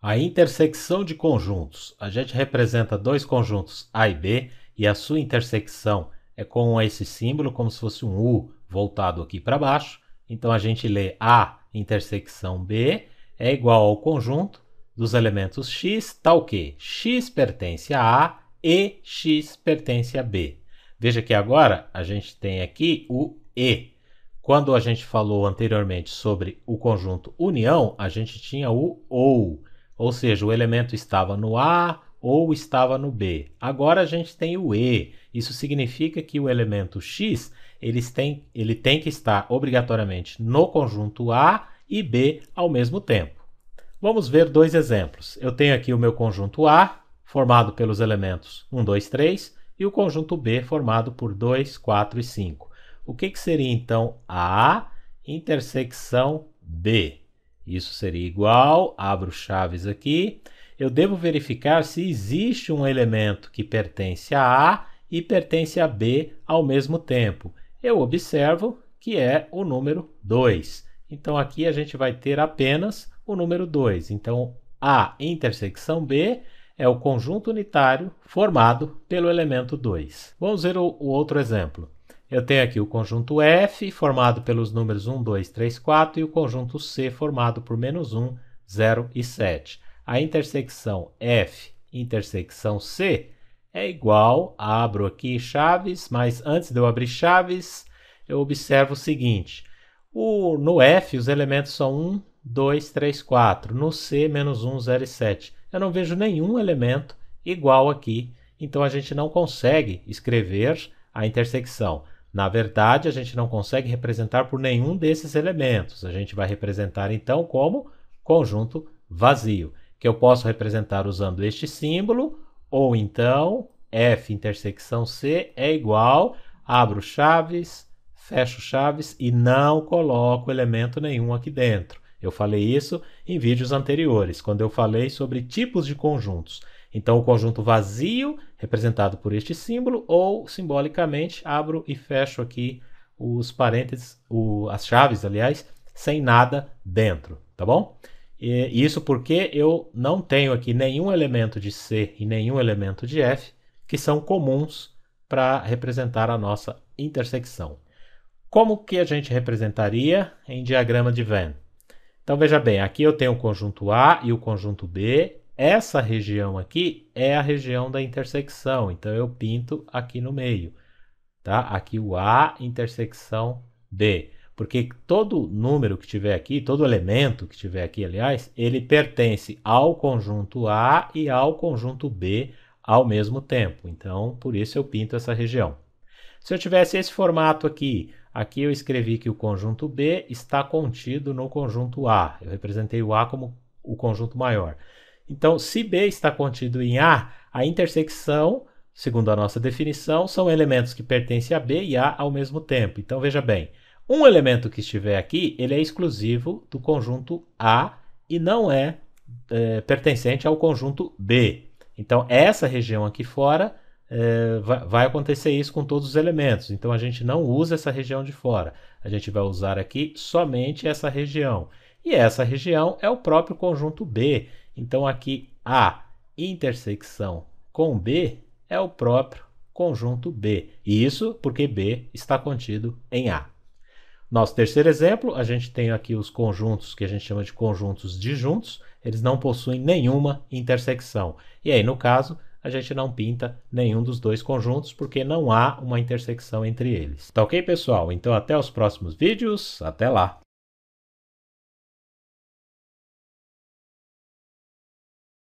A intersecção de conjuntos. A gente representa dois conjuntos A e B e a sua intersecção é com esse símbolo, como se fosse um U voltado aqui para baixo. Então a gente lê A intersecção B é igual ao conjunto dos elementos x, tal que x pertence a A e x pertence a B. Veja que agora a gente tem aqui o E. Quando a gente falou anteriormente sobre o conjunto união, a gente tinha o ou seja, o elemento estava no A ou estava no B. Agora a gente tem o E. Isso significa que o elemento x ele tem que estar obrigatoriamente no conjunto A e B ao mesmo tempo. Vamos ver dois exemplos. Eu tenho aqui o meu conjunto A, formado pelos elementos 1, 2, 3, e o conjunto B, formado por 2, 4 e 5. O que seria então A intersecção B? Isso seria igual, abro chaves aqui, eu devo verificar se existe um elemento que pertence a A e pertence a B ao mesmo tempo. Eu observo que é o número 2. Então aqui a gente vai ter apenas o número 2. Então A intersecção B é o conjunto unitário formado pelo elemento 2. Vamos ver o outro exemplo. Eu tenho aqui o conjunto F, formado pelos números 1, 2, 3, 4, e o conjunto C, formado por -1, 0 e 7. A intersecção F intersecção C é igual, abro aqui chaves, mas antes de eu abrir chaves, eu observo o seguinte. No F, os elementos são 1, 2, 3, 4. No C, -1, 0 e 7. Eu não vejo nenhum elemento igual aqui, então a gente não consegue escrever a intersecção. Na verdade, a gente não consegue representar por nenhum desses elementos. A gente vai representar, então, como conjunto vazio, que eu posso representar usando este símbolo, ou então, F intersecção C é igual, abro chaves, fecho chaves e não coloco elemento nenhum aqui dentro. Eu falei isso em vídeos anteriores, quando eu falei sobre tipos de conjuntos. Então, o conjunto vazio, representado por este símbolo, ou, simbolicamente, abro e fecho aqui os parênteses, as chaves, aliás, sem nada dentro, tá bom? E isso porque eu não tenho aqui nenhum elemento de C e nenhum elemento de F que são comuns para representar a nossa intersecção. Como que a gente representaria em diagrama de Venn? Então, veja bem, aqui eu tenho o conjunto A e o conjunto B. Essa região aqui é a região da intersecção, então eu pinto aqui no meio, tá? Aqui o A intersecção B, porque todo número que tiver aqui, todo elemento que tiver aqui, aliás, ele pertence ao conjunto A e ao conjunto B ao mesmo tempo, então por isso eu pinto essa região. Se eu tivesse esse formato aqui eu escrevi que o conjunto B está contido no conjunto A, eu representei o A como o conjunto maior. Então, se B está contido em A, a intersecção, segundo a nossa definição, são elementos que pertencem a B e A ao mesmo tempo. Então, veja bem, um elemento que estiver aqui, ele é exclusivo do conjunto A e não é pertencente ao conjunto B. Então, essa região aqui fora, vai acontecer isso com todos os elementos. Então, a gente não usa essa região de fora. A gente vai usar aqui somente essa região. E essa região é o próprio conjunto B. Então, aqui A intersecção com B é o próprio conjunto B. E isso porque B está contido em A. Nosso terceiro exemplo, a gente tem aqui os conjuntos que a gente chama de conjuntos disjuntos. Eles não possuem nenhuma intersecção. E aí, no caso, a gente não pinta nenhum dos dois conjuntos porque não há uma intersecção entre eles. Tá ok, pessoal? Então, até os próximos vídeos. Até lá!